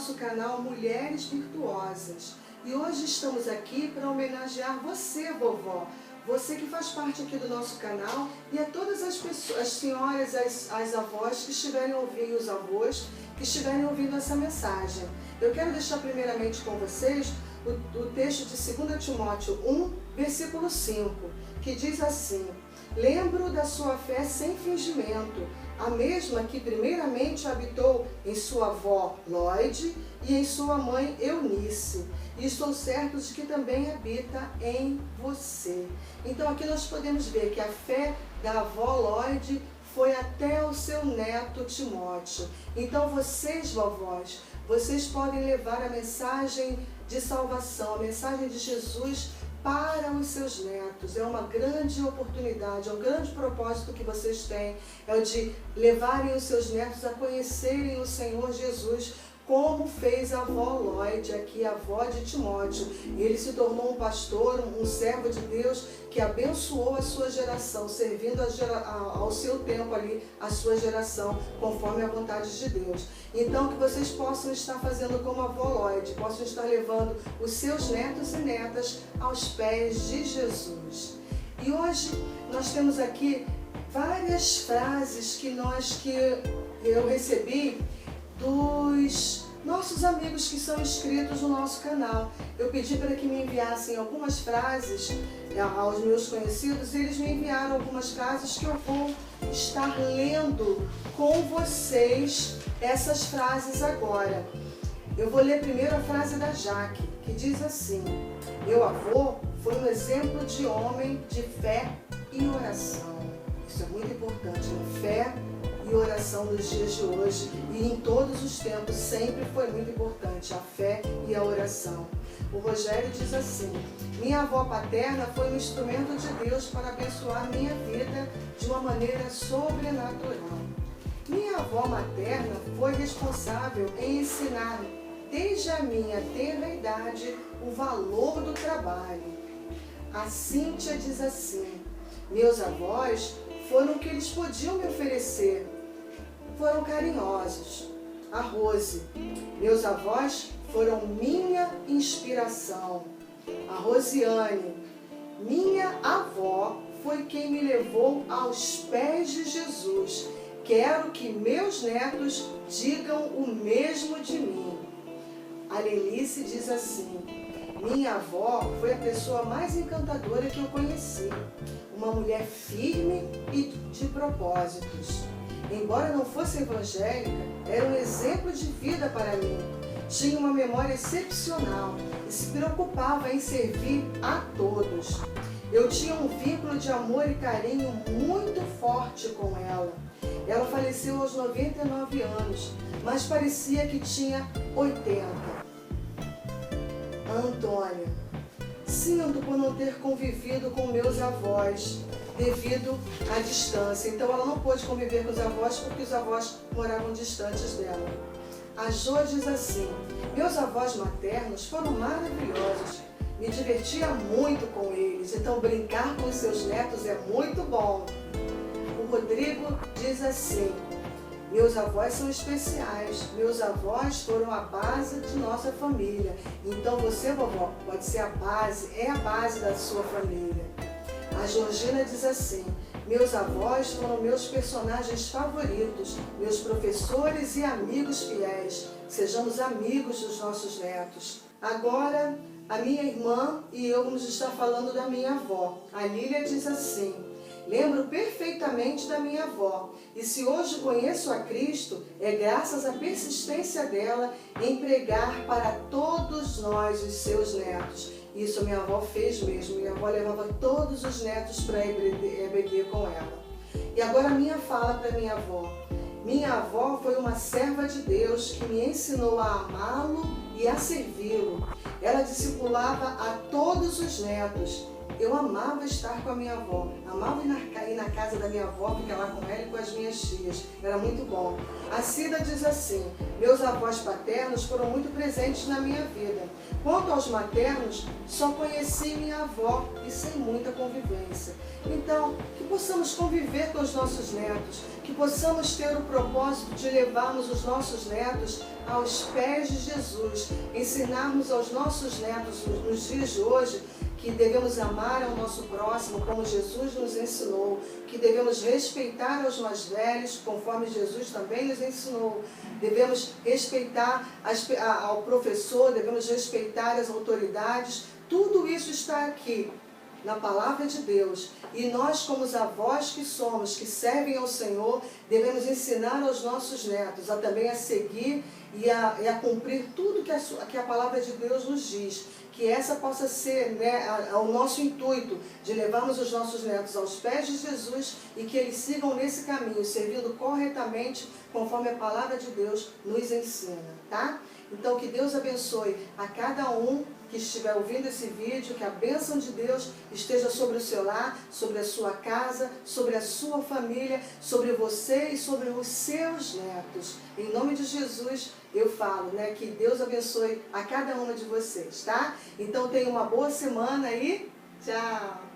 nosso canal Mulheres Virtuosas. E hoje estamos aqui para homenagear você, vovó. Você que faz parte aqui do nosso canal e a todas as pessoas, as senhoras, as avós que estiverem ouvindo, os avós que estiverem ouvindo essa mensagem. Eu quero deixar primeiramente com vocês o texto de 2 Timóteo 1, versículo 5, que diz assim: lembro da sua fé sem fingimento, a mesma que primeiramente habitou em sua avó Lóide e em sua mãe Eunice, e estou certo de que também habita em você. Então aqui nós podemos ver que a fé da avó Lóide foi até o seu neto Timóteo. Então vocês, vovós, vocês podem levar a mensagem de salvação, a mensagem de Jesus para os seus netos. É uma grande oportunidade, é um grande propósito que vocês têm, é o de levarem os seus netos a conhecerem o Senhor Jesus, como fez a avó Lóide, aqui a avó de Timóteo. Ele se tornou um pastor, um servo de Deus que abençoou a sua geração, servindo ao seu tempo ali, a sua geração, conforme a vontade de Deus. Então que vocês possam estar fazendo como a avó Lóide, possam estar levando os seus netos e netas aos pés de Jesus. E hoje nós temos aqui várias frases que eu recebi dos nossos amigos que são inscritos no nosso canal. Eu pedi para que me enviassem algumas frases aos meus conhecidos e eles me enviaram algumas frases que eu vou estar lendo com vocês essas frases agora. Eu vou ler primeiro a frase da Jaque, que diz assim: meu avô foi um exemplo de homem de fé e oração. Isso é muito importante, né? Fé e oração nos dias de hoje e em todos os tempos sempre foi muito importante, a fé e a oração. O Rogério diz assim: minha avó paterna foi um instrumento de Deus para abençoar minha vida de uma maneira sobrenatural. Minha avó materna foi responsável em ensinar desde a minha tenra idade o valor do trabalho. A Cíntia diz assim: meus avós foram o que eles podiam me oferecer. Foram carinhosos. A Rose: meus avós foram minha inspiração. A Rosiane: minha avó foi quem me levou aos pés de Jesus. Quero que meus netos digam o mesmo de mim. A Lenice diz assim: minha avó foi a pessoa mais encantadora que eu conheci. Uma mulher firme e de propósitos. Embora não fosse evangélica, era um exemplo de vida para mim. Tinha uma memória excepcional e se preocupava em servir a todos. Eu tinha um vínculo de amor e carinho muito forte com ela. Ela faleceu aos 99 anos, mas parecia que tinha 80. A Antônia: sinto por não ter convivido com meus avós devido à distância. Então ela não pôde conviver com os avós porque os avós moravam distantes dela. A Jo diz assim: meus avós maternos foram maravilhosos. Me divertia muito com eles, então brincar com os seus netos é muito bom. O Rodrigo diz assim: meus avós são especiais, meus avós foram a base de nossa família. Então você, vovó, pode ser a base da sua família. A Georgina diz assim: meus avós foram meus personagens favoritos, meus professores e amigos fiéis. Sejamos amigos dos nossos netos. Agora, a minha irmã e eu vamos estar falando da minha avó. A Lília diz assim: lembro perfeitamente da minha avó, e se hoje conheço a Cristo, é graças à persistência dela em pregar para todos nós, os seus netos. Isso a minha avó fez mesmo. Minha avó levava todos os netos para a EBD com ela. E agora a minha fala para minha avó. Minha avó foi uma serva de Deus que me ensinou a amá-lo e a servi-lo. Ela discipulava a todos os netos Eu amava estar com a minha avó, amava ir na casa da minha avó, ficar lá com ela e com as minhas tias, era muito bom. A Cida diz assim: meus avós paternos foram muito presentes na minha vida. Quanto aos maternos, só conheci minha avó e sem muita convivência. Então, que possamos conviver com os nossos netos, que possamos ter o propósito de levarmos os nossos netos aos pés de Jesus, ensinarmos aos nossos netos nos dias de hoje que devemos amar ao nosso próximo como Jesus nos ensinou, que devemos respeitar aos mais velhos, conforme Jesus também nos ensinou. Devemos respeitar ao professor, devemos respeitar as autoridades. Tudo isso está aqui na palavra de Deus. E nós, como os avós que somos, que servem ao Senhor, devemos ensinar aos nossos netos a também a seguir e a cumprir tudo que a palavra de Deus nos diz. Que essa possa ser, né, o nosso intuito de levarmos os nossos netos aos pés de Jesus e que eles sigam nesse caminho, servindo corretamente conforme a palavra de Deus nos ensina, tá? Então que Deus abençoe a cada um que estiver ouvindo esse vídeo, que a bênção de Deus esteja sobre o seu lar, sobre a sua casa, sobre a sua família, sobre você e sobre os seus netos. Em nome de Jesus, eu falo, né, que Deus abençoe a cada uma de vocês, tá? Então tenha uma boa semana e tchau!